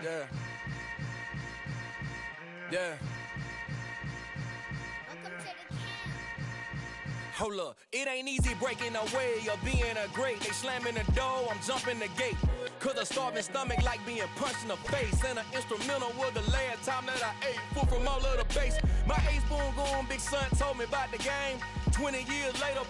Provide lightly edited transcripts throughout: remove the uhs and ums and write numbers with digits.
Yeah. Yeah. Hold up, it ain't easy breaking away or being a great. They slamming the door, I'm jumping the gate. Cause a starving stomach like being punched in the face. And an instrumental was the last time that I ate. Food from all of the bass. My ace boom going, big son told me about the game. 20 years later,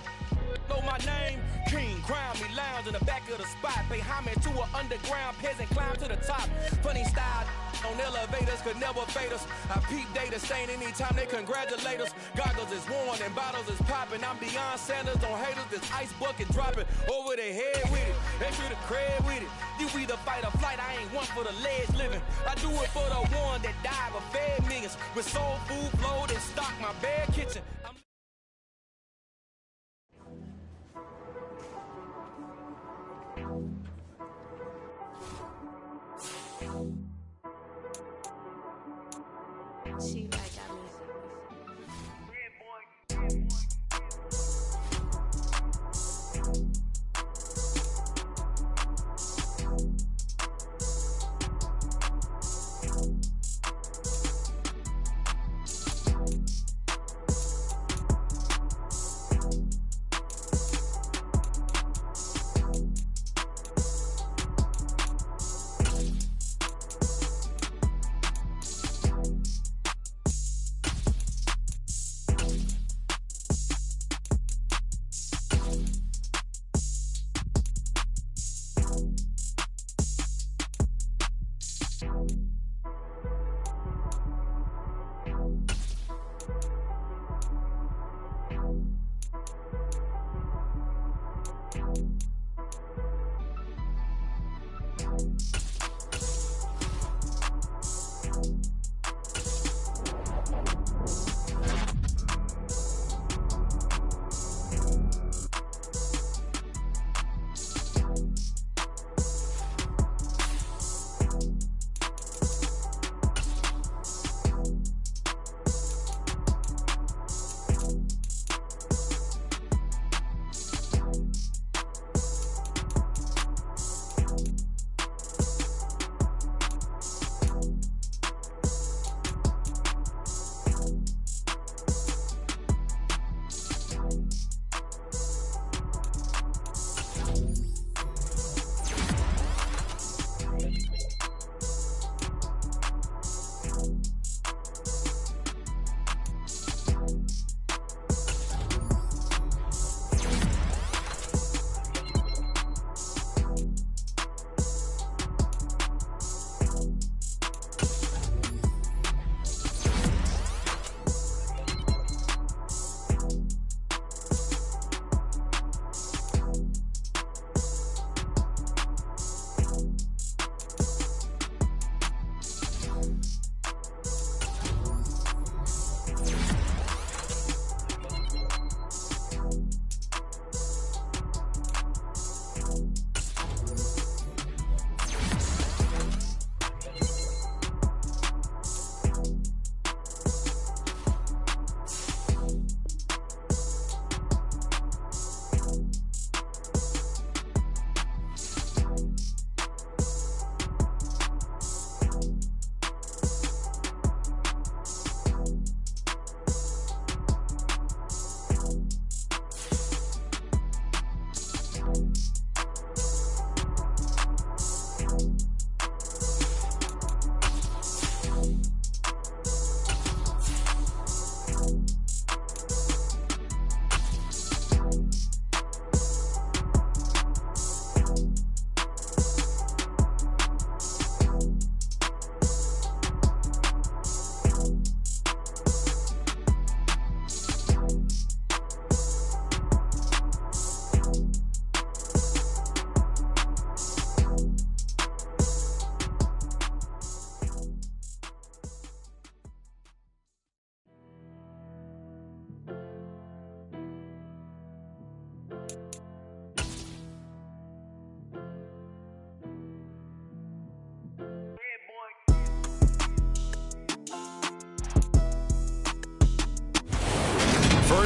know my name. King, crown me, lounge in the back of the spot. Pay homage to an underground peasant, climb to the top. Funny style on elevators could never fade us. I peep data stain anytime they congratulate us. Goggles is worn and bottles is popping. I'm beyond Sanders on haters, this ice bucket dropping over their head with it. They feel the cred with it. You either fight or flight, I ain't one for the ledge living. I do it for the one that died but fed millions. With soul food flowed and stock my bare kitchen. She like that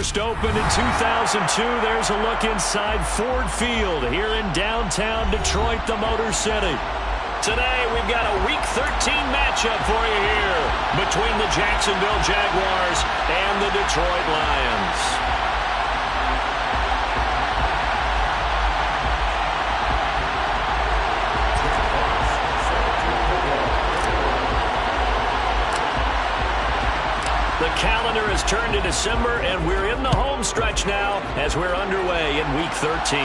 First opened in 2002, there's a look inside Ford Field here in downtown Detroit, the Motor City. Today, we've got a Week 13 matchup for you here between the Jacksonville Jaguars and the Detroit Lions. The calendar has turned to December, and we're in the home stretch now as we're underway in Week 13.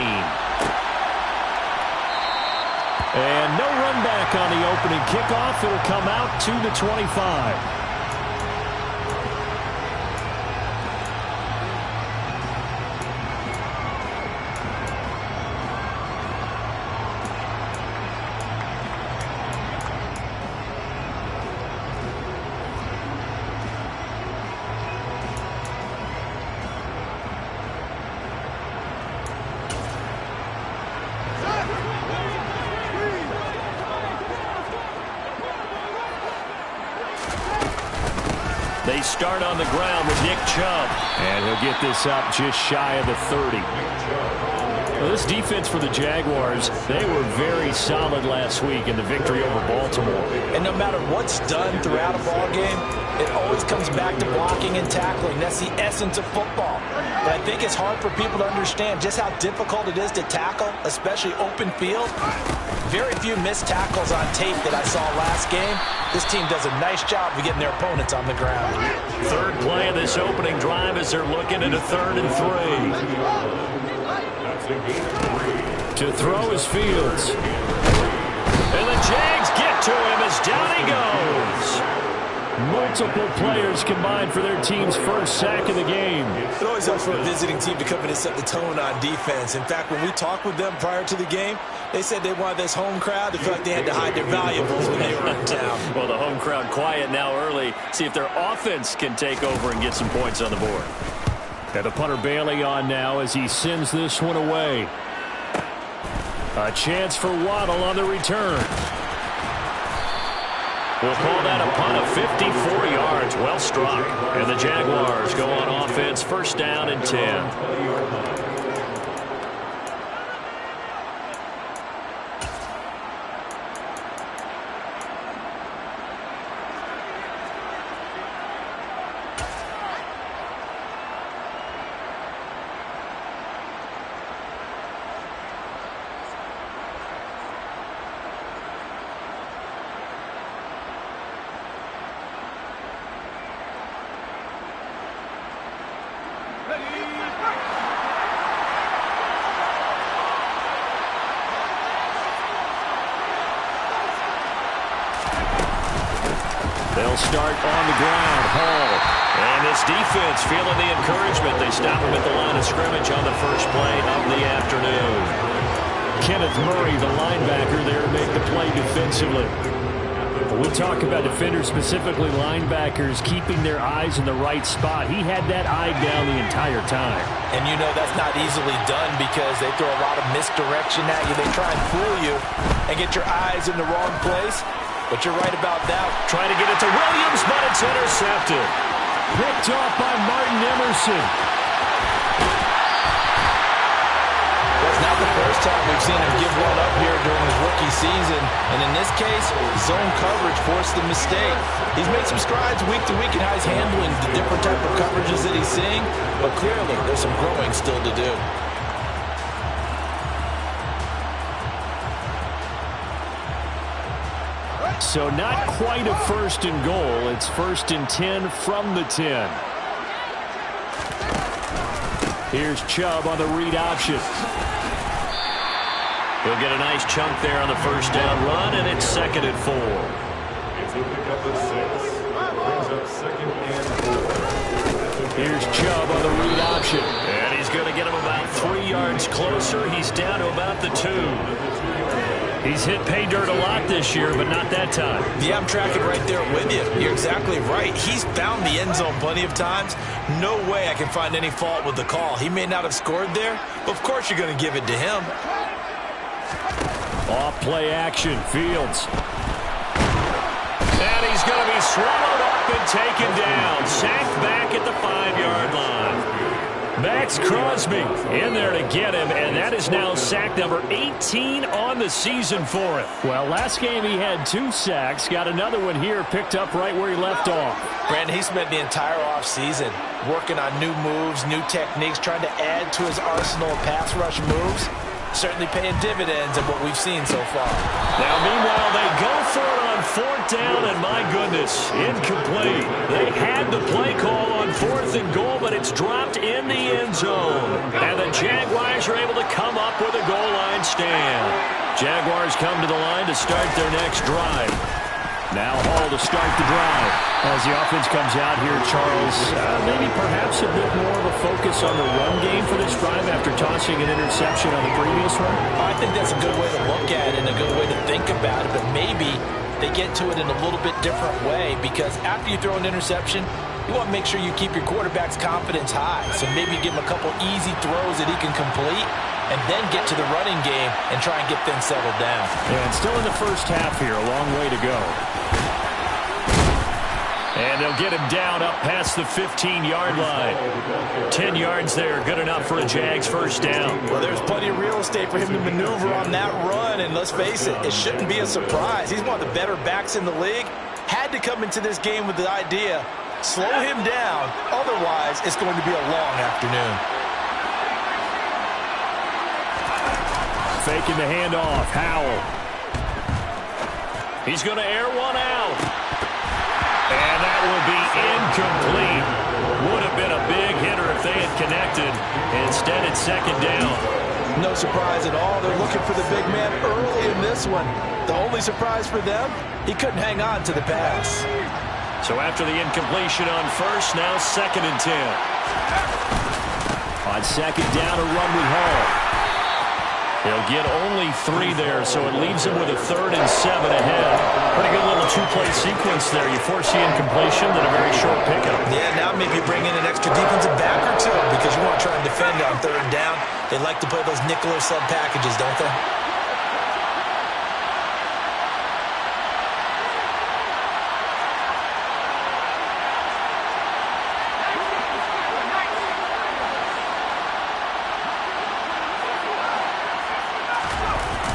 And no run back on the opening kickoff. It'll come out to the 25. They start on the ground with Nick Chubb. And he'll get this up just shy of the 30. Well, this defense for the Jaguars, they were very solid last week in the victory over Baltimore. And no matter what's done throughout a ball game, it always comes back to blocking and tackling. That's the essence of football. But I think it's hard for people to understand just how difficult it is to tackle, especially open field. Very few missed tackles on tape that I saw last game. This team does a nice job of getting their opponents on the ground. Third play of this opening drive as they're looking at a 3rd and 3. To throw is Fields. And the Jags get to him as down he goes. Multiple players combined for their team's first sack of the game. It always helps for a visiting team to come in and set the tone on defense. In fact, when we talked with them prior to the game, they said they wanted this home crowd to feel like they had to hide their valuables when they were in town. Well, the home crowd quiet now early. See if their offense can take over and get some points on the board. And the punter Bailey on now as he sends this one away. A chance for Waddle on the return. We'll call that a punt of 54 yards. Well struck. And the Jaguars go on offense, first down and 10. They'll start on the ground. Hall. And this defense feeling the encouragement. They stop him at the line of scrimmage on the first play of the afternoon. Kenneth Murray, the linebacker there, make the play defensively. When we talk about defenders, specifically linebackers, keeping their eyes in the right spot. He had that eye down the entire time. And you know that's not easily done because they throw a lot of misdirection at you. They try and fool you and get your eyes in the wrong place. But you're right about that. Trying to get it to Williams, but it's intercepted. Picked off by Martin Emerson. That's not the first time we've seen him give one up here during his rookie season. And in this case, zone coverage forced the mistake. He's made some strides week to week in how he's handling the different type of coverages that he's seeing. But clearly, there's some growing still to do. So not quite a 1st and goal. It's 1st and 10 from the 10. Here's Chubb on the read option. He'll get a nice chunk there on the first down run, and it's 2nd and 4. It's a pickup of 6. Brings up 2nd and 4. Here's Chubb on the read option. And he's going to get him about 3 yards closer. He's down to about the 2. He's hit pay dirt a lot this year, but not that time. Yeah, I'm tracking right there with you. You're exactly right. He's found the end zone plenty of times. No way I can find any fault with the call. He may not have scored there, but of course you're going to give it to him. Off play action, Fields. And he's going to be swallowed up and taken down. Sacked back at the 5-yard line. Max Crosby in there to get him, and that is now sack number 18 on the season for him. Well, last game he had 2 sacks. Got another one here, picked up right where he left off. Brandon, he spent the entire offseason working on new moves, new techniques, trying to add to his arsenal of pass rush moves. Certainly paying dividends in what we've seen so far. Now, meanwhile, they go for it on 4th down, and my goodness, incomplete. They had the play call on 4th and goal, but it's dropped in the end zone. And the Jaguars are able to come up with a goal line stand. Jaguars come to the line to start their next drive. Now Hall to start the drive. As the offense comes out here, Charles, maybe perhaps a bit more of a focus on the run game for this drive after tossing an interception on the previous one? I think that's a good way to look at it and a good way to think about it, but maybe they get to it in a little bit different way, because after you throw an interception, you want to make sure you keep your quarterback's confidence high. So maybe give him a couple easy throws that he can complete, and then get to the running game and try and get things settled down. And still in the first half here, a long way to go. And they'll get him down up past the 15-yard line. 10 yards there, good enough for a Jags first down. Well, there's plenty of real estate for him to maneuver on that run, and let's face it, it shouldn't be a surprise. He's one of the better backs in the league. Had to come into this game with the idea, slow him down, otherwise it's going to be a long afternoon. Faking the handoff, Howell. He's going to air one out. And that will be incomplete. Would have been a big hitter if they had connected. Instead, it's 2nd down. No surprise at all. They're looking for the big man early in this one. The only surprise for them, he couldn't hang on to the pass. So after the incompletion on 1st, now 2nd and 10. On 2nd down, a run with Hall. He'll get only 3 there, so it leaves him with a 3rd and 7 ahead. Pretty good little 2-play sequence there. You force the incompletion, then a very short pickup. Yeah, now maybe you bring in an extra defensive back or two, because you want to try and defend on 3rd down. They like to play those nickel or sub packages, don't they?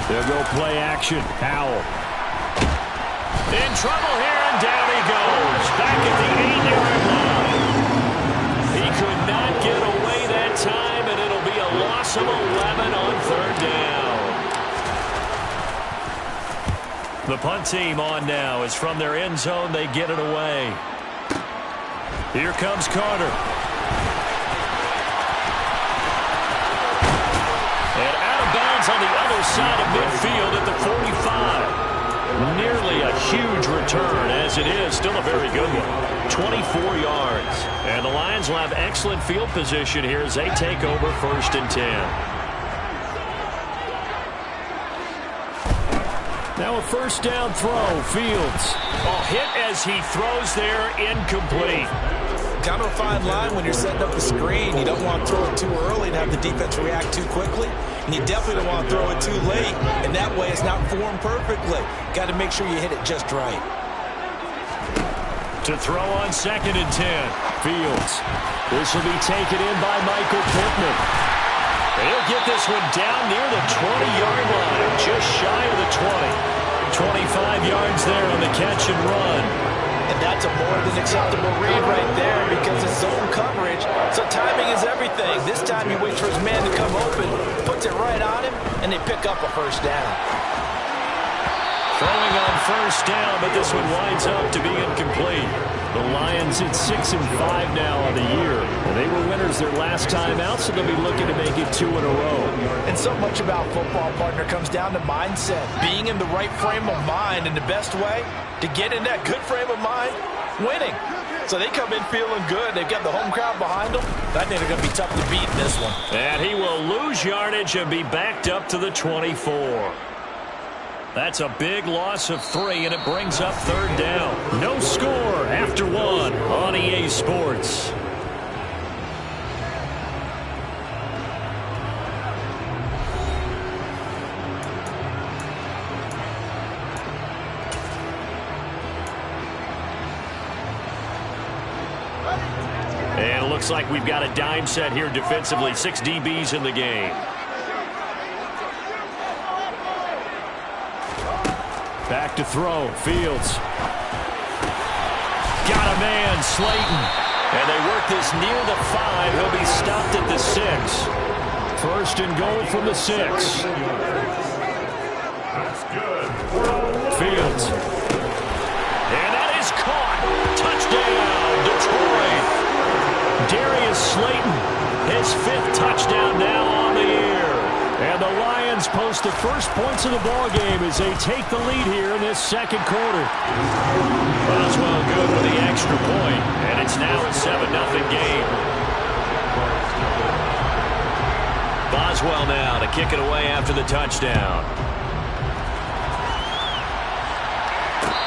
They'll go play action. Howell. In trouble here, and down he goes. Back at the 8-yard line. He could not get away that time, and it'll be a loss of 11 on 3rd down. The punt team on now is from their end zone. They get it away. Here comes Carter. On the other side of midfield at the 45. Nearly a huge return, as it is. Still a very good one. 24 yards. And the Lions will have excellent field position here as they take over 1st and 10. Now a 1st down throw. Fields. Hit as he throws there, incomplete. Kind of a fine line when you're setting up the screen. You don't want to throw it too early and have the defense react too quickly. And you definitely don't want to throw it too late. And that way it's not formed perfectly. Got to make sure you hit it just right. To throw on 2nd and 10. Fields. This will be taken in by Michael Pittman. He'll get this one down near the 20-yard line. Just shy of the 20. 25 yards there on the catch and run. And that's a more than acceptable read right there, because it's zone coverage, so timing is everything. This time he waits for his man to come open, puts it right on him, and they pick up a 1st down. Throwing on 1st down, but this one winds up to be incomplete. The Lions at 6-5 now on the year. They were winners their last time out, so they'll be looking to make it 2 in a row. And so much about football, partner, comes down to mindset. Being in the right frame of mind, and the best way to get in that good frame of mind, winning. So they come in feeling good. They've got the home crowd behind them. I think they're going to be tough to beat in this one. And he will lose yardage and be backed up to the 24. That's a big loss of 3, and it brings up 3rd down. No score after 1 on EA Sports. looks like we've got a dime set here defensively. 6 DBs in the game. Back to throw. Fields. Got a man, Slayton. And they work this near the 5. He'll be stopped at the 6. First and goal from the 6. Fields. And that is caught. Touchdown, Detroit. Darius Slayton, his 5th touchdown now on the year. And the Lions post the first points of the ball game as they take the lead here in this second quarter. Boswell good with the extra point, and it's now a 7-0 game. Boswell now to kick it away after the touchdown.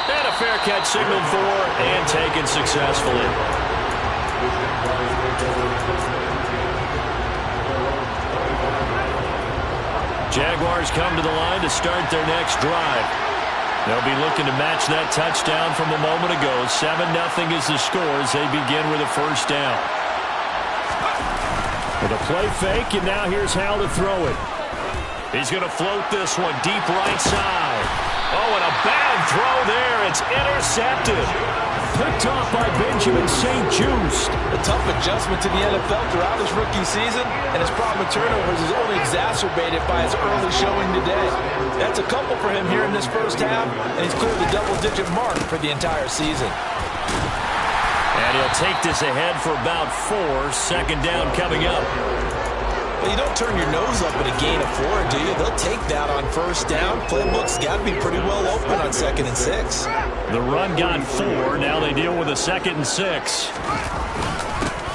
And a fair catch signaled for and taken successfully. Jaguars come to the line to start their next drive. They'll be looking to match that touchdown from a moment ago. 7-0 is the score as they begin with a first down. With a play fake, and now here's how to throw it. He's going to float this one deep right side. Oh, and a bad throw there. It's intercepted. Picked off by Benjamin St-Juste. A tough adjustment to the NFL throughout his rookie season, and his problem with turnovers is only exacerbated by his early showing today. That's a couple for him here in this first half, and he's cleared the double-digit mark for the entire season. And he'll take this ahead for about 4. Second down coming up. Well, you don't turn your nose up at a gain of 4, do you? They'll take that on first down. Playbook's got to be pretty well open on 2nd and 6. The run got 4. Now they deal with a 2nd and 6.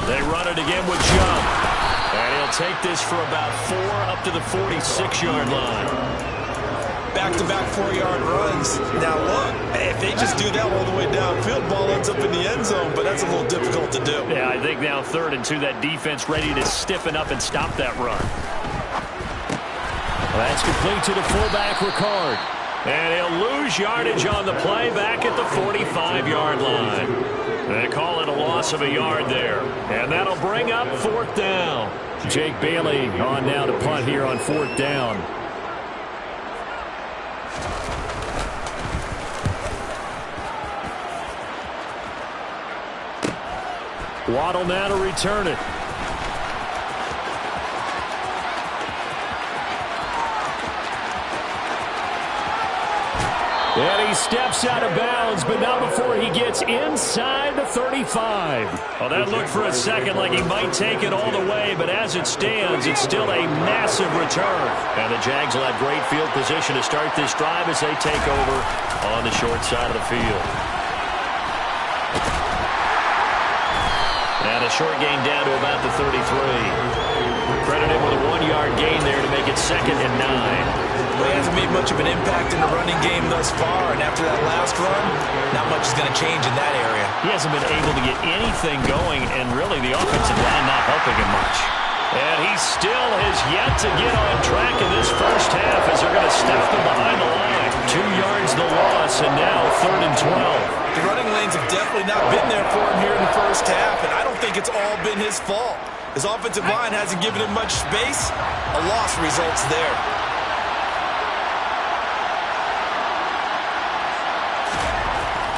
They run it again with Jump. And he'll take this for about 4 up to the 46-yard line. Back-to-back 4-yard runs. Now look, if they just do that all the way downfield, ball ends up in the end zone, but that's a little difficult to do. Yeah, I think now 3rd and 2, that defense ready to stiffen up and stop that run. That's complete to the fullback, Ricard. And he'll lose yardage on the play back at the 45-yard line. They call it a loss of a yard there. And that'll bring up 4th down. Jake Bailey on now to punt here on 4th down. Waddle now to return it. And he steps out of bounds, but not before he gets inside the 35. Well, that looked for a second like he might take it all the way, but as it stands, it's still a massive return. And the Jags will have great field position to start this drive as they take over on the short side of the field. And a short gain down to about the 33. Credited with a 1-yard gain there to make it 2nd and 9. Well, he hasn't made much of an impact in the running game thus far, and after that last run, not much is going to change in that area. He hasn't been able to get anything going, and really the offensive line not helping him much. And he still has yet to get on track in this first half as they're going to step him behind the line. 2 yards the loss, and now 3rd and 12. The running lanes have definitely not been there for him here in the first half, and I don't think it's all been his fault. His offensive line hasn't given him much space. A loss results there.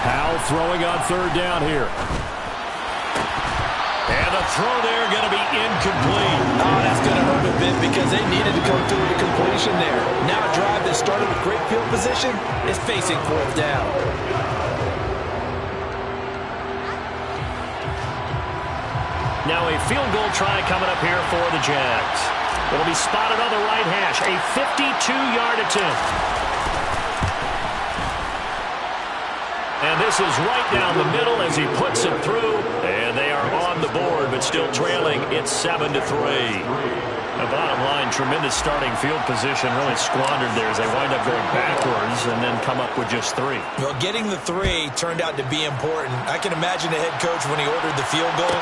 Powell throwing on 3rd down here. And the throw there going to be incomplete. Oh, that's going to hurt a bit because they needed to come through with a completion there. Now a drive that started with great field position is facing 4th down. Now a field goal try coming up here for the Jags. It'll be spotted on the right hash. A 52-yard attempt. And this is right down the middle as he puts it through. And they are on the board, but still trailing. It's 7-3. The bottom line, tremendous starting field position, really squandered there as they wind up going backwards and then come up with just 3. Well, getting the 3 turned out to be important. I can imagine the head coach when he ordered the field goal.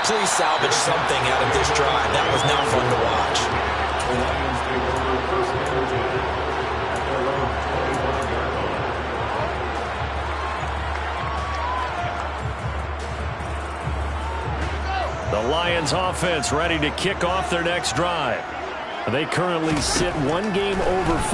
Please salvage something out of this drive. That was not fun to watch. The Lions offense ready to kick off their next drive. They currently sit one game over 500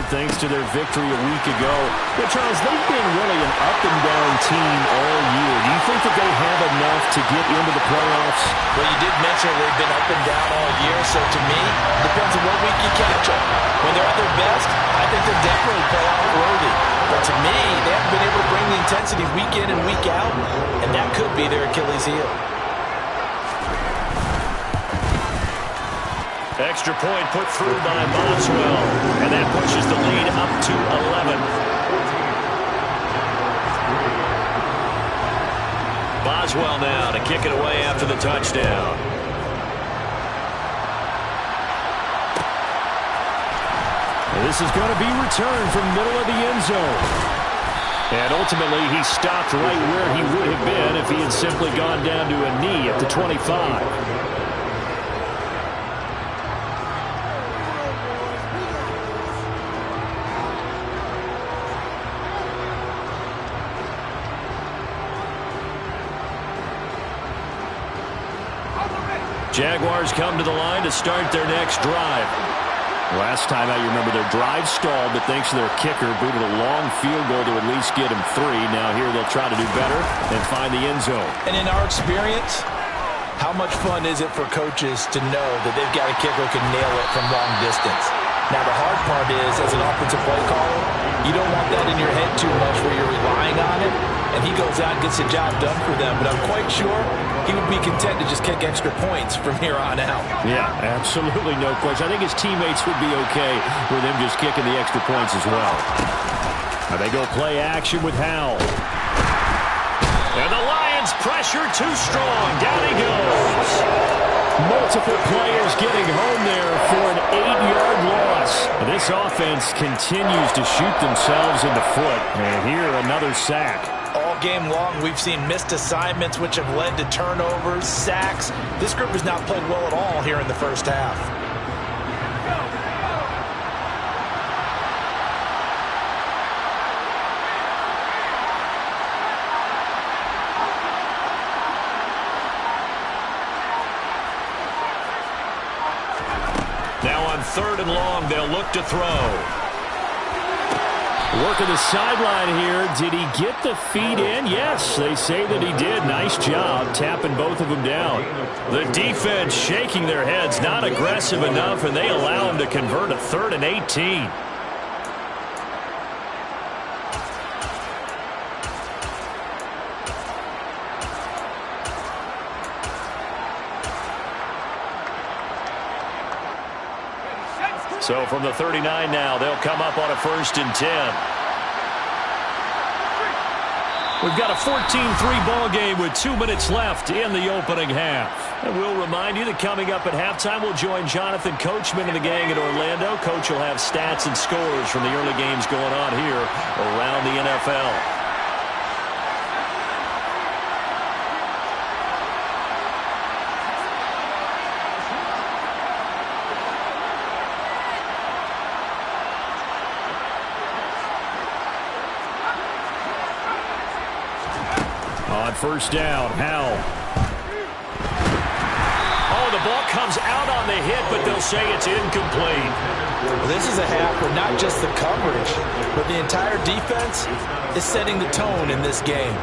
thanks to their victory a week ago. But, Charles, they've been really an up-and-down team all year. Do you think that they have enough to get into the playoffs? Well, you did mention they've been up and down all year, so to me, it depends on what week you catch them. When they're at their best, I think they're definitely playoff worthy. But to me, they haven't been able to bring the intensity week in and week out, and that could be their Achilles heel. Extra point put through by Boswell, and that pushes the lead up to 11. Boswell now to kick it away after the touchdown. And this is going to be returned from middle of the end zone. And ultimately, he stopped right where he would have been if he had simply gone down to a knee at the 25. Jaguars come to the line to start their next drive. Last time out, you remember their drive stalled, but thanks to their kicker, booted a long field goal to at least get him 3. Now here they'll try to do better and find the end zone. And in our experience, how much fun is it for coaches to know that they've got a kicker who can nail it from long distance? Now the hard part is, as an offensive play caller, you don't want that in your head too much where you're relying on it, and he goes out and gets the job done for them. But I'm quite sure he would be content to just kick extra points from here on out. Yeah, absolutely no question. I think his teammates would be okay with him just kicking the extra points as well. Now they go play action with Howell. And the Lions pressure too strong. Down he goes. Multiple players getting home there for an 8-yard loss. And this offense continues to shoot themselves in the foot. And here, another sack. All game long, we've seen missed assignments, which have led to turnovers, sacks. This group has not played well at all here in the first half. Now on 3rd and long, they'll look to throw. Working the sideline here. Did he get the feet in? Yes, they say that he did. Nice job tapping both of them down. The defense shaking their heads, not aggressive enough, and they allow him to convert a 3rd and 18. So from the 39 now, they'll come up on a 1st and 10. We've got a 14-3 ball game with 2 minutes left in the opening half. And we'll remind you that coming up at halftime, we'll join Jonathan Coachman and the gang in Orlando. Coach will have stats and scores from the early games going on here around the NFL. On 1st down, Howell. Oh, the ball comes out on the hit, but they'll say it's incomplete. Well, this is a half where not just the coverage, but the entire defense is setting the tone in this game.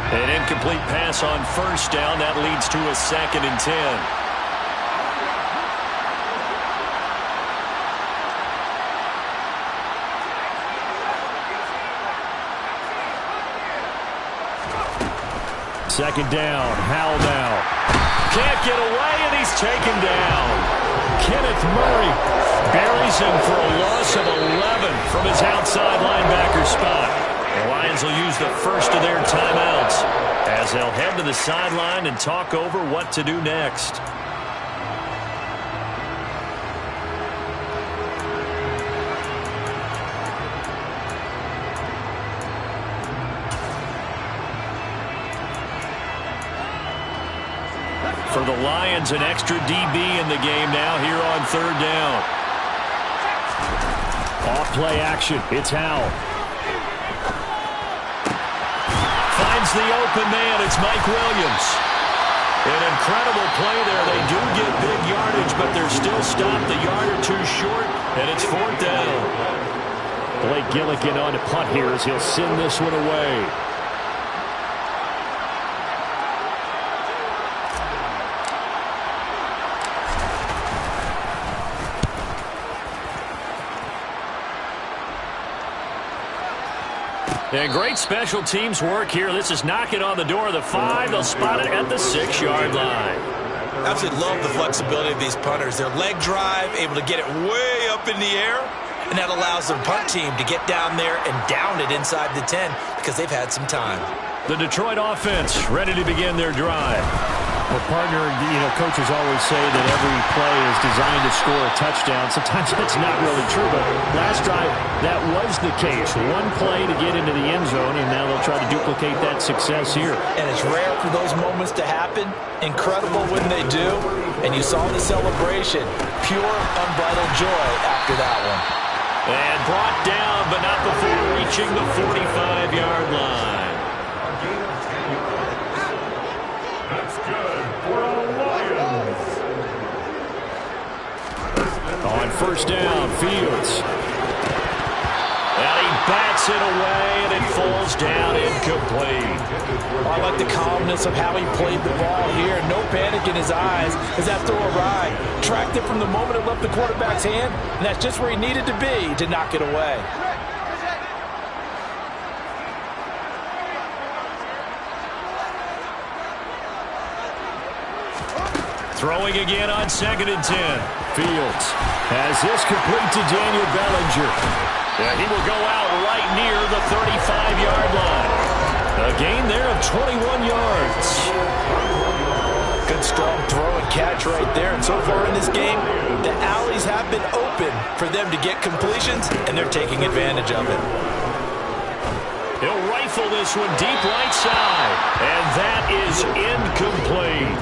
An incomplete pass on 1st down. That leads to a 2nd and 10. Second down. Howell now. Can't get away, and he's taken down. Kenneth Murray buries him for a loss of 11 from his outside linebacker spot. The Lions will use the first of their timeouts as they'll head to the sideline and talk over what to do next. For the Lions, an extra DB in the game now here on third down. Off play action. It's Howell. Finds the open man. It's Mike Williams. An incredible play there. They do get big yardage, but they're still stopped a yard or two short, and it's fourth down. Blake Gillikin on to punt here as he'll send this one away. And great special teams work here. This is knocking on the door of the 5. They'll spot it at the 6-yard line. Absolutely love the flexibility of these punters. Their leg drive, able to get it way up in the air, and that allows their punt team to get down there and down it inside the 10 because they've had some time. The Detroit offense ready to begin their drive. Well, partner, coaches always say that every play is designed to score a touchdown. Sometimes that's not really true, but last drive, that was the case. One play to get into the end zone, and now they'll try to duplicate that success here. And it's rare for those moments to happen. Incredible when they do. And you saw the celebration. Pure, unbridled joy after that one. And brought down, but not before reaching the 45-yard line. That's good for the Lions. On first down, Fields. And he bats it away, and it falls down incomplete. I like the calmness of how he played the ball here. No panic in his eyes as that throw arrived. Tracked it from the moment it left the quarterback's hand, and that's just where he needed to be to knock it away. Throwing again on 2nd and 10. Fields has this complete to Daniel Bellinger. Yeah, he will go out right near the 35-yard line. A gain there of 21 yards. Good strong throw and catch right there. And so far in this game, the alleys have been open for them to get completions, and they're taking advantage of it. He'll rifle this one deep right side. And that is incomplete.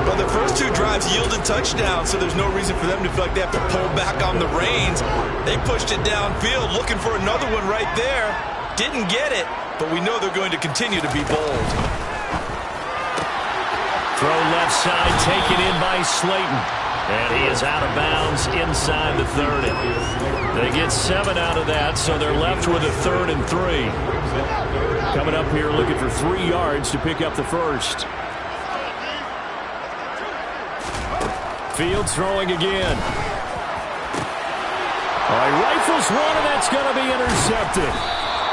Well, the first two drives yielded touchdowns, so there's no reason for them to feel like they have to pull back on the reins. They pushed it downfield, looking for another one right there. Didn't get it, but we know they're going to continue to be bold. Throw left side, taken in by Slayton. And he is out of bounds inside the 30. They get 7 out of that, so they're left with a 3rd and 3. Coming up here looking for 3 yards to pick up the first. Fields throwing again. All right, rifles one, and that's going to be intercepted.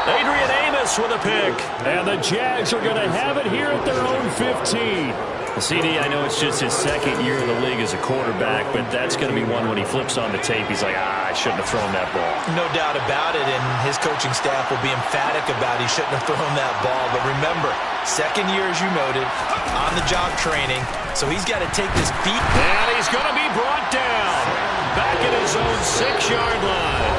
Adrian Amos with a pick. And the Jags are going to have it here at their own 15. CD, I know it's just his 2nd year in the league as a quarterback, but that's going to be one when he flips on the tape. He's like, I shouldn't have thrown that ball. No doubt about it, and his coaching staff will be emphatic about he shouldn't have thrown that ball. But remember, 2nd year, as you noted, on-the-job training, so he's got to take this beat. And he's going to be brought down back at his own 6-yard line.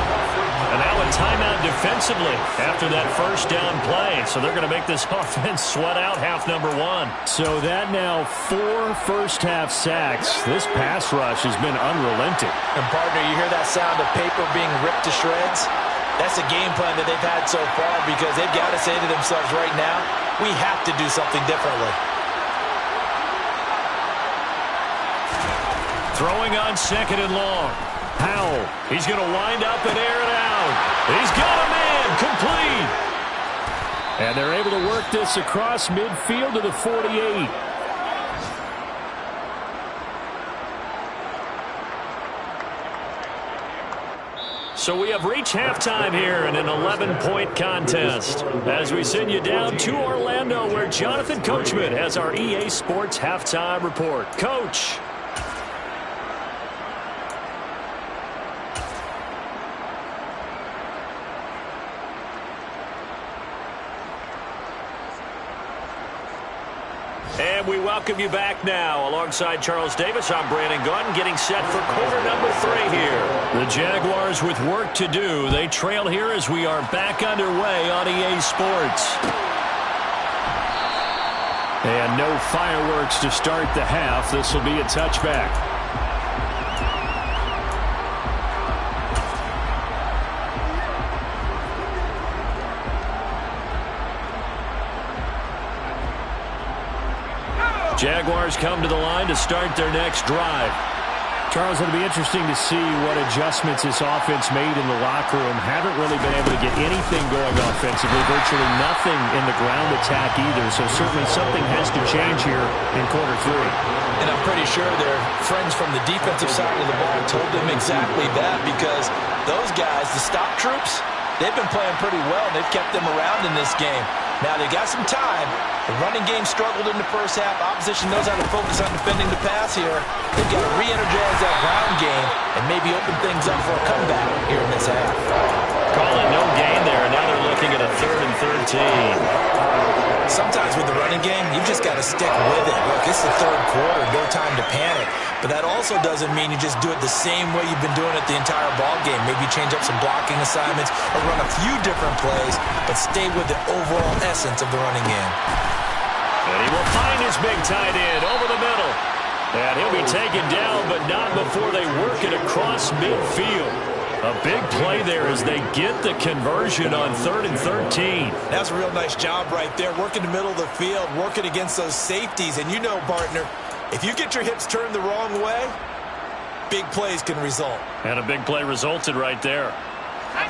And now a timeout defensively after that first down play. So they're going to make this offense sweat out half number 1. So that now 4 first-half sacks. This pass rush has been unrelenting. And, partner, you hear that sound of paper being ripped to shreds? That's a game plan that they've had so far because they've got to say to themselves right now, we have to do something differently. Throwing on 2nd and long. Howell, he's going to wind up and air it out. He's got a man, complete. And they're able to work this across midfield to the 48. So we have reached halftime here in an 11-point contest as we send you down to Orlando where Jonathan Coachman has our EA Sports Halftime Report. Coach. And we welcome you back now. Alongside Charles Davis, I'm Brandon Gunn, getting set for quarter number 3 here. The Jaguars with work to do. They trail here as we are back underway on EA Sports. And no fireworks to start the half. This will be a touchback. Jaguars come to the line to start their next drive. Charles, it'll be interesting to see what adjustments this offense made in the locker room. Haven't really been able to get anything going offensively. Virtually nothing in the ground attack either. So certainly something has to change here in quarter 3. And I'm pretty sure their friends from the defensive side of the ball told them exactly that, because those guys, the stop troops, they've been playing pretty well. They've kept them around in this game. Now they got some time. The running game struggled in the first half. Opposition knows how to focus on defending the pass here. They've got to re-energize that ground game and maybe open things up for a comeback here in this half. Calling no gain there, and now they're looking at a 3rd and 13. Sometimes with the running game, you've just got to stick with it. Look, it's the 3rd quarter, no time to panic. But that also doesn't mean you just do it the same way you've been doing it the entire ball game. Maybe change up some blocking assignments or run a few different plays, but stay with the overall essence of the running game. And he will find his big tight end over the middle. And he'll be taken down, but not before they work it across midfield. A big play there as they get the conversion on 3rd and 13. That's a real nice job right there, working the middle of the field, working against those safeties. And you know, partner, if you get your hips turned the wrong way, big plays can result. And a big play resulted right there.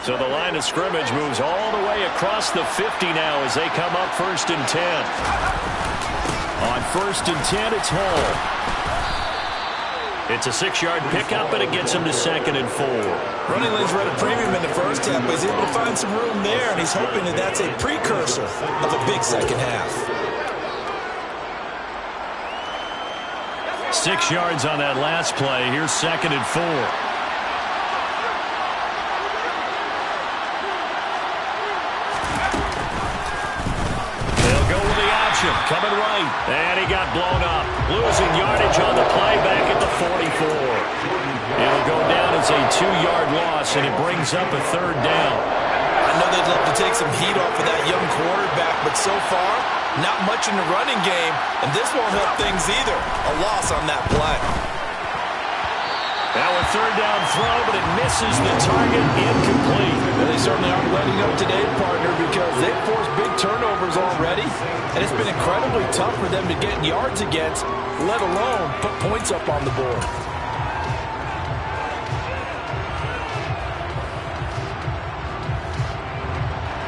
So the line of scrimmage moves all the way across the 50 now as they come up 1st and 10. On 1st and 10, it's Hall. It's a 6-yard pickup, and it gets him to 2nd and 4. Running lanes were at a premium in the first half, but he's able to find some room there, and he's hoping that that's a precursor of a big second half. 6 yards on that last play. Here's 2nd and 4. They'll go with the option. Coming right. And he got blown up. Losing yardage on the play back at the 44. It'll go down as a 2-yard loss, and it brings up a 3rd down. I know they'd love to take some heat off of that young quarterback, but so far, not much in the running game, and this won't help things either. A loss on that play. Now a 3rd down throw, but it misses the target, incomplete. Well, they certainly aren't letting up today, partner, because they've forced big turnovers already, and it's been incredibly tough for them to get yards against, let alone put points up on the board.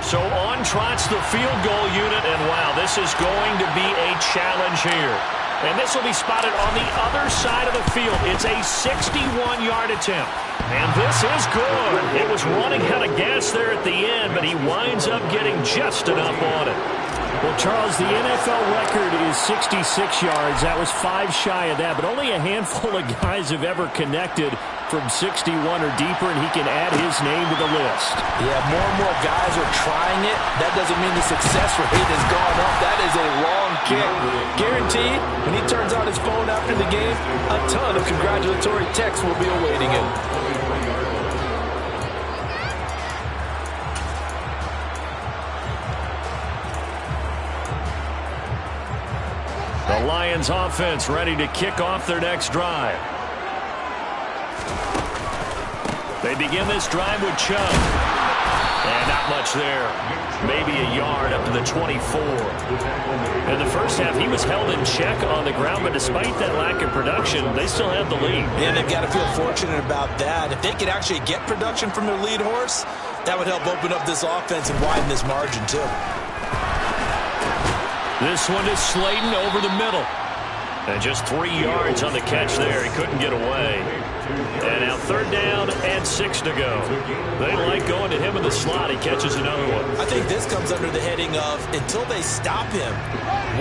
So on trots the field goal unit, and wow, this is going to be a challenge here. And this will be spotted on the other side of the field. It's a 61-yard attempt. And this is good. It was running out of gas there at the end, but he winds up getting just enough on it. Well, Charles, the NFL record is 66 yards. That was 5 shy of that, but only a handful of guys have ever connected from 61 or deeper, and he can add his name to the list. Yeah, more and more guys are trying it. That doesn't mean the success rate has gone up. That is a long kick. Guaranteed, when he turns on his phone after the game, a ton of congratulatory texts will be awaiting him. The Lions offense ready to kick off their next drive. They begin this drive with Chubb. And not much there. Maybe a yard up to the 24. In the first half, he was held in check on the ground, but despite that lack of production, they still have the lead. Yeah, they've got to feel fortunate about that. If they could actually get production from their lead horse, that would help open up this offense and widen this margin, too. This one is Slayton over the middle. And just 3 yards on the catch there. He couldn't get away. And now 3rd down and 6 to go. They like going to him in the slot. He catches another one. I think this comes under the heading of, until they stop him,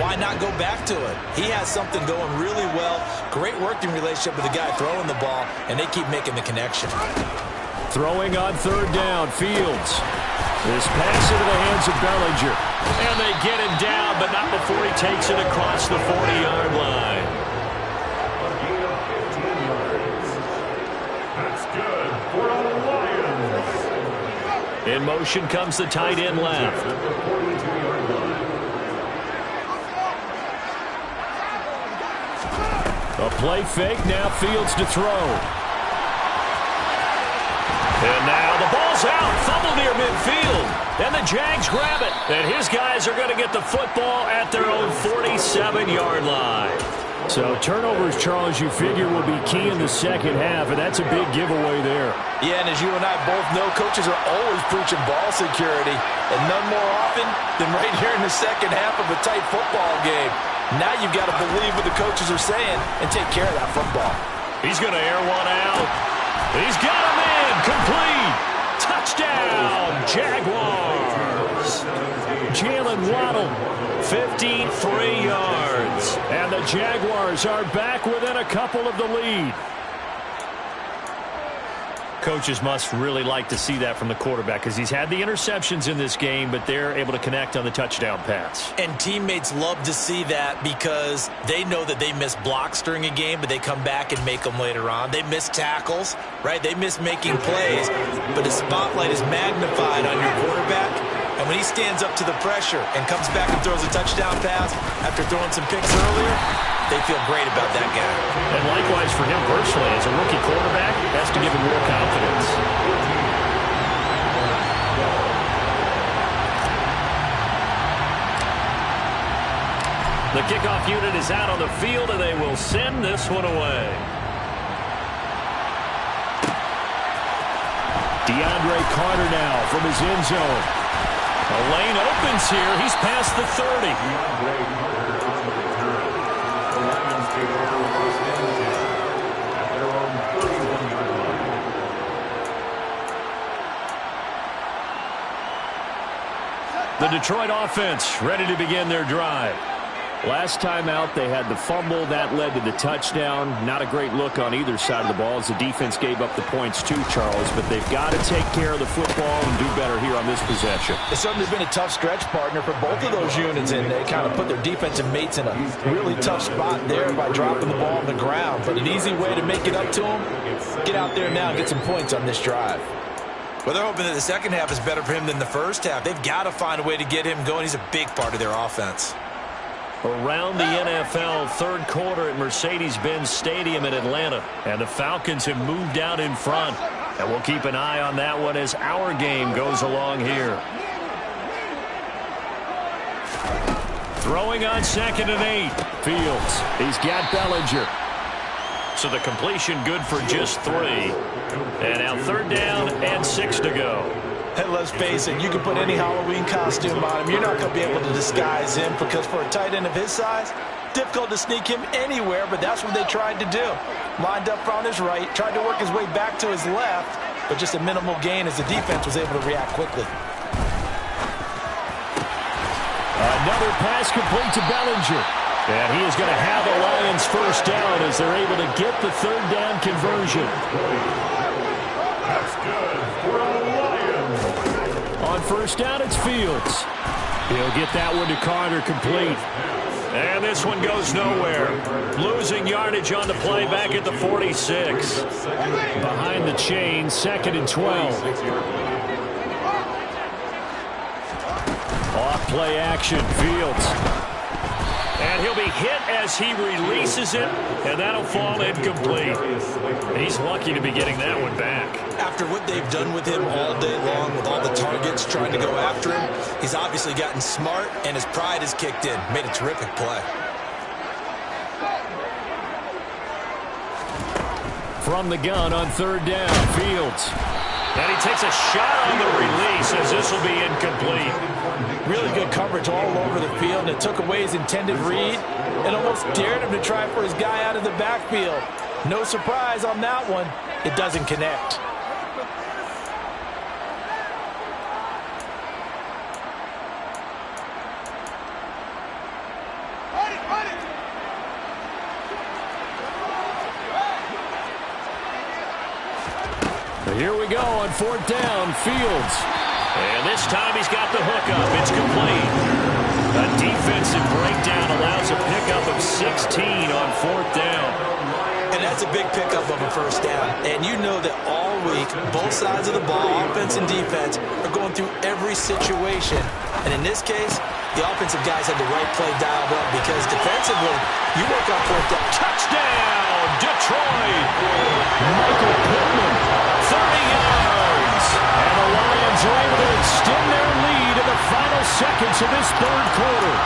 why not go back to it? He has something going really well. Great working relationship with the guy throwing the ball, and they keep making the connection. Throwing on 3rd down, Fields. This pass into the hands of Bellinger. And they get him down, but not before he takes it across the 40-yard line. That's good for the Lions. In motion comes the tight end left. A play fake, now Fields to throw. And now the ball's out, fumble near midfield, and the Jags grab it. And his guys are going to get the football at their own 47-yard line. So turnovers, Charles, you figure will be key in the second half, and that's a big giveaway there. Yeah, and as you and I both know, coaches are always preaching ball security, and none more often than right here in the second half of a tight football game. Now you've got to believe what the coaches are saying and take care of that football. He's going to air one out. He's got him in, complete. Touchdown, Jaguars. Jalen Waddle, 53 yards. and the Jaguars are back within a couple of the lead. Coaches must really like to see that from the quarterback because he's had the interceptions in this game, but they're able to connect on the touchdown pass. And teammates love to see that because they know that they miss blocks during a game, but they come back and make them later on. They miss tackles, right? They miss making plays, but the spotlight is magnified on your quarterback. And when he stands up to the pressure and comes back and throws a touchdown pass after throwing some picks earlier, they feel great about that guy. And likewise for him personally, as a rookie quarterback, has to give him more confidence. The kickoff unit is out on the field, and they will send this one away. DeAndre Carter now from his end zone. A lane opens here. He's past the 30. The Detroit offense ready to begin their drive. Last time out, they had the fumble. That led to the touchdown. Not a great look on either side of the ball as the defense gave up the points too, Charles. But they've got to take care of the football and do better here on this possession. It's certainly been a tough stretch, partner, for both of those units, and they kind of put their defensive mates in a really tough spot there by dropping the ball on the ground. But an easy way to make it up to them, get out there now and get some points on this drive. Well, they're hoping that the second half is better for him than the first half. They've got to find a way to get him going. He's a big part of their offense. Around the NFL third quarter at Mercedes-Benz Stadium in Atlanta. And the Falcons have moved out in front. And we'll keep an eye on that one as our game goes along here. Throwing on 2nd and 8. Fields. He's got Bellinger. So the completion good for just 3. And now 3rd down and 6 to go. And let's face it, you can put any Halloween costume on him. You're not going to be able to disguise him because for a tight end of his size, difficult to sneak him anywhere, but that's what they tried to do. Lined up on his right, tried to work his way back to his left, but just a minimal gain as the defense was able to react quickly. Another pass complete to Bellinger. And he is going to have the Lions first down as they're able to get the 3rd down conversion. That's good for the Lions. On 1st down, it's Fields. He'll get that one to Carter complete. And this one goes nowhere. Losing yardage on the play back at the 46. Behind the chain, 2nd and 12. Off play action, Fields. And he'll be hit as he releases it, and that'll fall incomplete. He's lucky to be getting that one back. After what they've done with him all day long, with all the targets trying to go after him, he's obviously gotten smart, and his pride has kicked in. Made a terrific play. From the gun on 3rd down, Fields. And he takes a shot on the release as this will be incomplete. Really good coverage all over the field, and it took away his intended read and almost dared him to try for his guy out of the backfield. No surprise on that one. It doesn't connect. Here we go on 4th down, Fields. And this time he's got the hookup. It's complete. A defensive breakdown allows a pickup of 16 on 4th down. And that's a big pickup of a 1st down. And you know that all week, both sides of the ball, offense and defense, are going through every situation. And in this case, the offensive guys had the right play dialed up because defensively, you work on 4th down. Touchdown! seconds of this third quarter.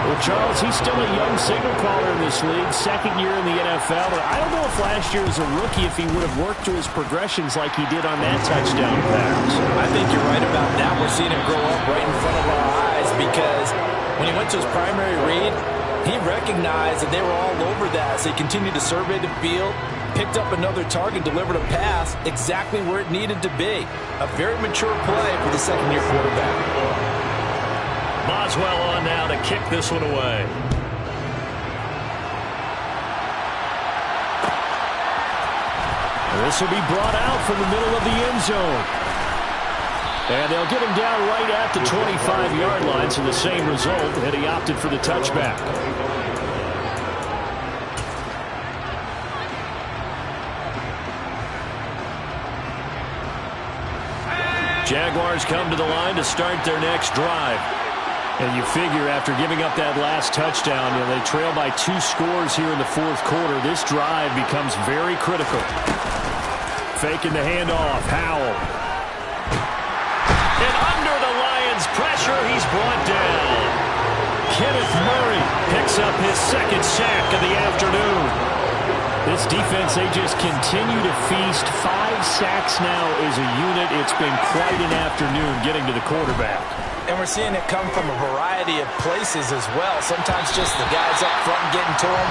Well, Charles, he's still a young signal caller in this league, second year in the NFL. But I don't know if last year as a rookie, if he would have worked through his progressions like he did on that touchdown pass. I think you're right about that. We're seeing him grow up right in front of our eyes because when he went to his primary read, he recognized that they were all over that. So he continued to survey the field, picked up another target, delivered a pass exactly where it needed to be. A very mature play for the second-year quarterback. Boswell on now to kick this one away. This will be brought out from the middle of the end zone. And they'll get him down right at the 25-yard line, so the same result, and he opted for the touchback. Jaguars come to the line to start their next drive. And you figure after giving up that last touchdown, they trail by 2 scores here in the fourth quarter. This drive becomes very critical. Faking the handoff, Howell. And under the Lions' pressure, he's brought down. Kenneth Murray picks up his second sack of the afternoon. This defense, they just continue to feast. 5 sacks now as a unit. It's been quite an afternoon getting to the quarterback. And we're seeing it come from a variety of places as well. Sometimes just the guys up front getting to him.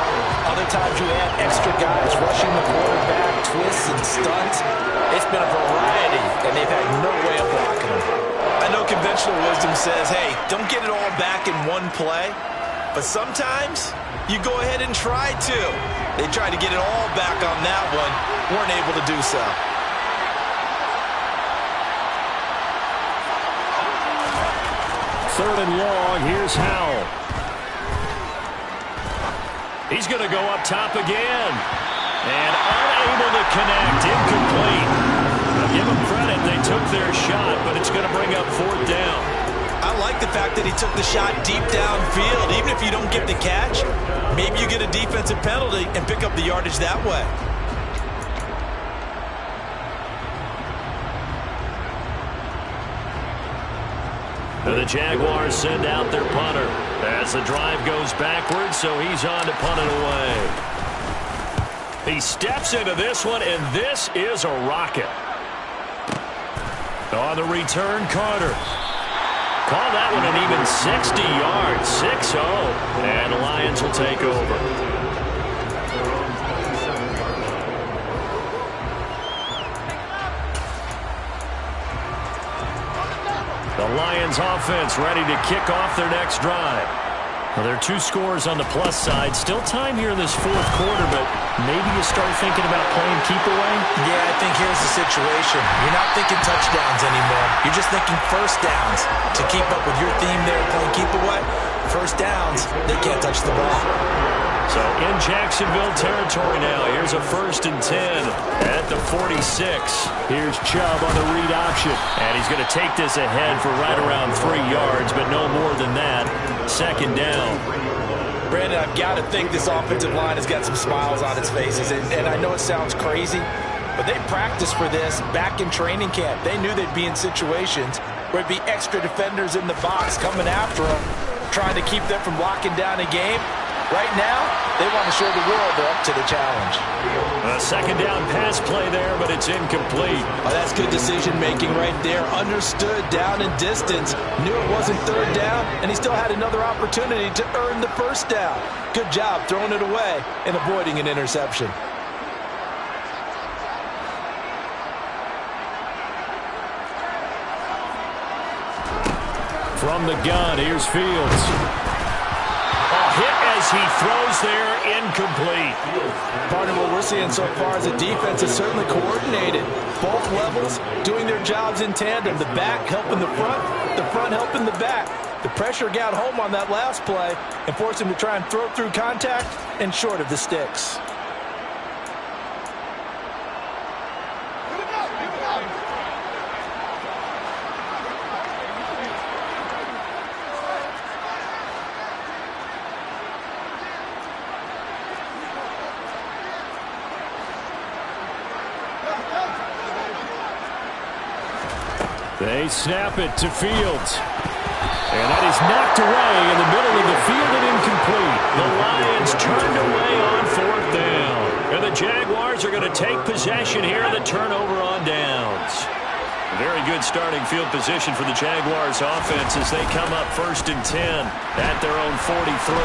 Other times you add extra guys rushing the quarterback, twists and stunts. It's been a variety, and they've had no way of blocking him. I know conventional wisdom says, hey, don't get it all back in one play. But sometimes you go ahead and try to. They tried to get it all back on that one. Weren't able to do so. Third and long, here's Howell. He's going to go up top again. And unable to connect, incomplete. Now give them credit, they took their shot, but it's going to bring up 4th down. I like the fact that he took the shot deep downfield. Even if you don't get the catch, maybe you get a defensive penalty and pick up the yardage that way. The Jaguars send out their punter as the drive goes backwards, so he's on to punt it away. He steps into this one, and this is a rocket. On the return, Carter. Call that one an even 60 yards, 6-0, and the Lions will take over. The Lions offense ready to kick off their next drive. Well, there are 2 scores on the plus side. Still time here in this fourth quarter, but maybe you start thinking about playing keep away? Yeah, I think here's the situation. You're not thinking touchdowns anymore. You're just thinking first downs. To keep up with your theme there, playing keep away, first downs, they can't touch the ball. So in Jacksonville territory now. Here's a 1st and 10 at the 46. Here's Chubb on the read option. And he's going to take this ahead for right around 3 yards, but no more than that. 2nd down. Brandon, I've got to think this offensive line has got some smiles on its faces. And I know it sounds crazy, but they practiced for this back in training camp. They knew they'd be in situations where it'd be extra defenders in the box coming after them, trying to keep them from locking down a game. Right now, they want to show the world they're up to the challenge. A 2nd down pass play there, but it's incomplete. Oh, that's good decision-making right there. Understood down and distance. Knew it wasn't 3rd down, and he still had another opportunity to earn the 1st down. Good job throwing it away and avoiding an interception. From the gun, here's Fields. Hit as he throws there, incomplete. Partner, what we're seeing so far is the defense is certainly coordinated. Both levels doing their jobs in tandem. The back helping the front helping the back. The pressure got home on that last play and forced him to try and throw through contact and short of the sticks. They snap it to Fields. And that is knocked away in the middle of the field and incomplete. The Lions turned away on 4th down. And the Jaguars are going to take possession here, the turnover on downs. Very good starting field position for the Jaguars offense as they come up 1st and 10 at their own 43.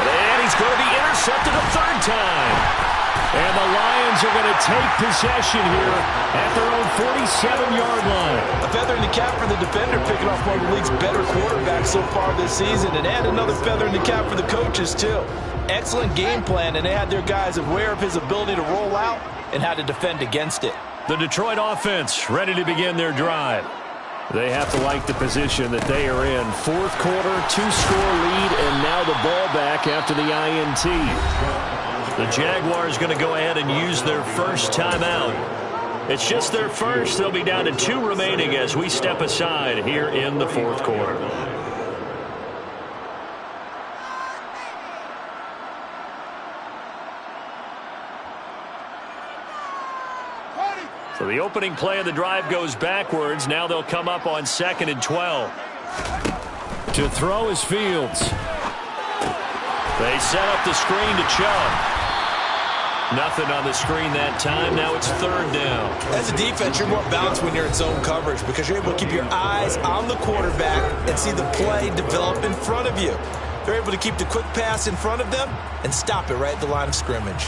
And he's going to be intercepted a 3rd time. And the Lions are going to take possession here at their own 47-yard line. A feather in the cap for the defender, picking off one of the league's better quarterbacks so far this season. And add another feather in the cap for the coaches, too. Excellent game plan, and they had their guys aware of his ability to roll out and how to defend against it. The Detroit offense ready to begin their drive. They have to like the position that they are in. 4th quarter, 2-score lead, and now the ball back after the INT. The Jaguars going to go ahead and use their first timeout. It's just their first. They'll be down to 2 remaining as we step aside here in the 4th quarter. So the opening play of the drive goes backwards. Now they'll come up on 2nd and 12. To throw is Fields. They set up the screen to Chubb. Nothing on the screen that time. Now it's 3rd down. As a defense, you're more balanced when you're in zone coverage because you're able to keep your eyes on the quarterback and see the play develop in front of you. They're able to keep the quick pass in front of them and stop it right at the line of scrimmage.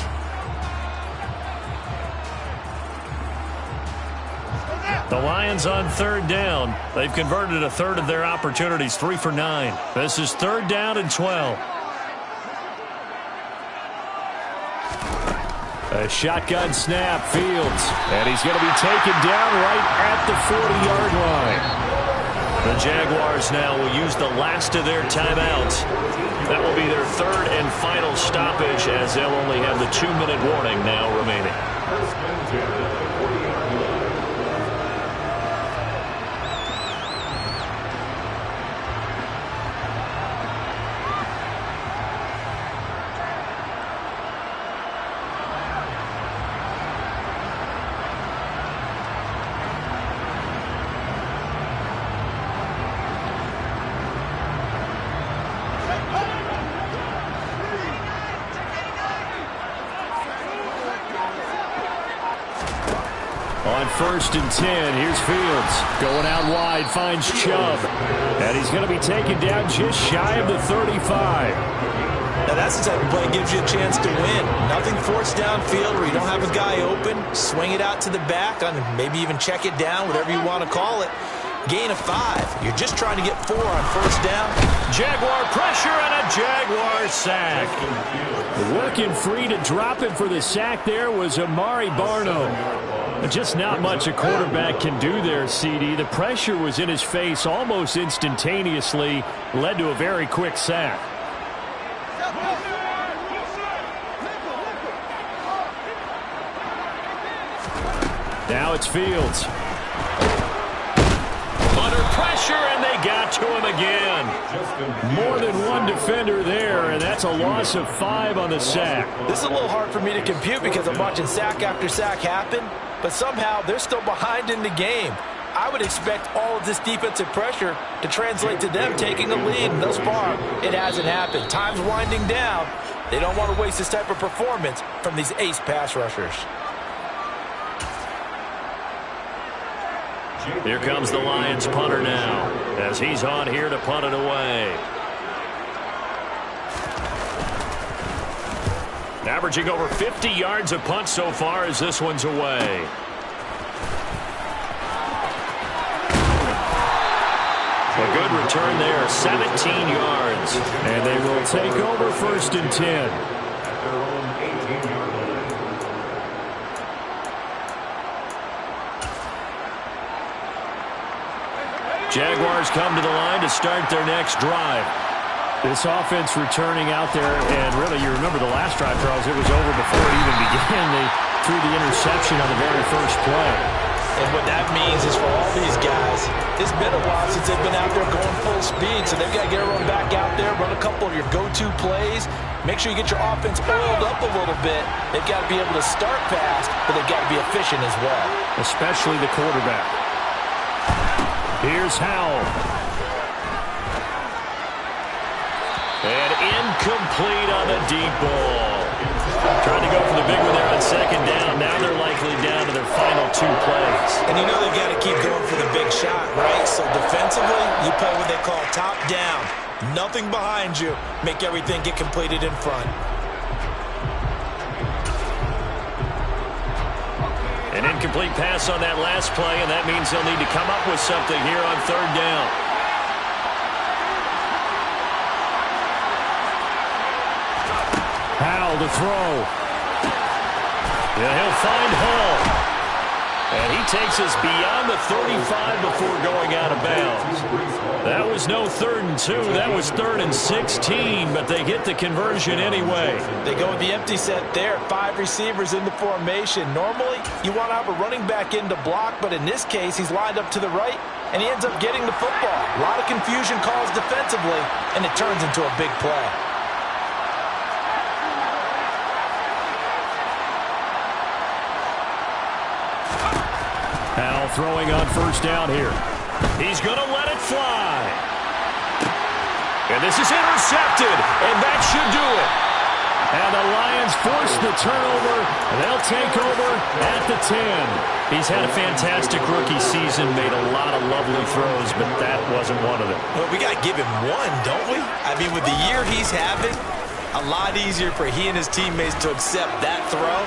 The Lions on 3rd down. They've converted a 1/3 of their opportunities, 3 for 9. This is 3rd down and 12. A shotgun snap, Fields. And he's going to be taken down right at the 40-yard line. The Jaguars now will use the last of their timeouts. That will be their 3rd and final stoppage as they'll only have the 2-minute warning now remaining. On 1st and 10, here's Fields. Going out wide, finds Chubb. And he's going to be taken down just shy of the 35. Now that's the type of play that gives you a chance to win. Nothing forced downfield where you don't have a guy open. Swing it out to the back, and maybe even check it down, whatever you want to call it. Gain of 5. You're just trying to get 4 on 1st down. Jaguar pressure and a Jaguar sack. Working free to drop it for the sack there was Amari Barno. Just not much a quarterback can do there, CD. The pressure was in his face almost instantaneously, led to a very quick sack. Now it's Fields. Under pressure, and they got to him again. More than one defender there, and that's a loss of 5 on the sack. This is a little hard for me to compute because I'm watching sack after sack happen, but somehow they're still behind in the game. I would expect all of this defensive pressure to translate to them taking a lead, and thus far, it hasn't happened. Time's winding down. They don't want to waste this type of performance from these ace pass rushers. Here comes the Lions punter now as he's on here to punt it away. Averaging over 50 yards a punt so far as this one's away. A good return there, 17 yards. And they will take over 1st and 10. Jaguars come to the line to start their next drive. This offense returning out there, and really, you remember the last drive, Charles, it was over before it even began. They threw the interception on the very first play. And what that means is for all these guys, it's been a while since they've been out there going full speed, so they've got to get everyone back out there, run a couple of your go-to plays, make sure you get your offense oiled up a little bit. They've got to be able to start fast, but they've got to be efficient as well. Especially the quarterback. Here's Howell. And incomplete on the deep ball. Trying to go for the big one there on second down. Now they're likely down to their final 2 plays. And you know they've got to keep going for the big shot, right? So defensively, you play what they call top down. Nothing behind you. Make everything get completed in front. An incomplete pass on that last play, and that means they'll need to come up with something here on third down. Howell to throw. Yeah, he'll find Hall. And he takes us beyond the 35 before going out of bounds. That was no 3rd and 2. That was 3rd and 16, but they get the conversion anyway. They go with the empty set there. 5 receivers in the formation. Normally, you want to have a running back in to block, but in this case, he's lined up to the right, and he ends up getting the football. A lot of confusion calls defensively, and it turns into a big play. Howell throwing on first down here. He's going to let it fly. And this is intercepted, and that should do it. And the Lions force the turnover. They'll take over at the 10. He's had a fantastic rookie season, made a lot of lovely throws, but that wasn't one of them. Well, we got to give him one, don't we? I mean, with the year he's having, a lot easier for he and his teammates to accept that throw,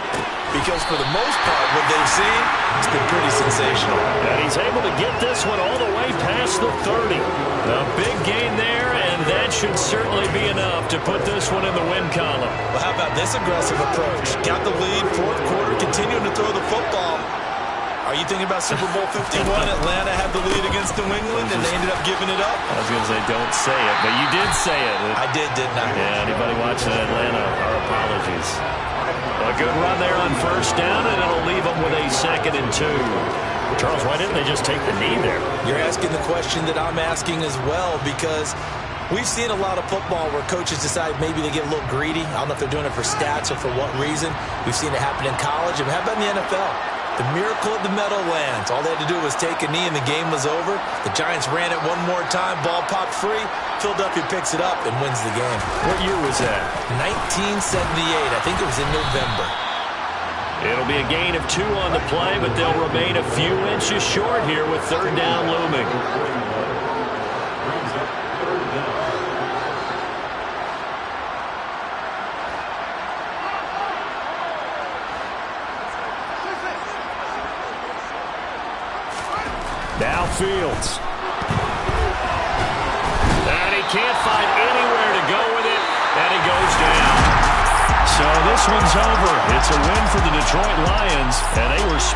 because for the most part, what they've seen, it's been pretty sensational. And he's able to get this one all the way past the 30. A big gain there, and that should certainly be enough to put this one in the win column. Well, how about this aggressive approach? Got the lead, 4th quarter, continuing to throw the football. Are you thinking about Super Bowl 51? Atlanta had the lead against New England, and they ended up giving it up? I was going to say, don't say it, but you did say it. I did, didn't I? Yeah, anybody watching Atlanta, our apologies. A good run there on first down, and it'll leave them with a 2nd and 2. Charles, why didn't they just take the knee there? You're asking the question that I'm asking as well, because we've seen a lot of football where coaches decide maybe they get a little greedy. I don't know if they're doing it for stats or for what reason. We've seen it happen in college. And how about in the NFL? The miracle at the Meadowlands. All they had to do was take a knee and the game was over. The Giants ran it one more time. Ball popped free. Philadelphia picks it up and wins the game. What year was that? 1978. I think it was in November. It'll be a gain of 2 on the play, but they'll remain a few inches short here with third down looming. Now Fields. And he can't find anywhere to go with it, and he goes down. So this one's over. It's a win for the Detroit Lions, and they were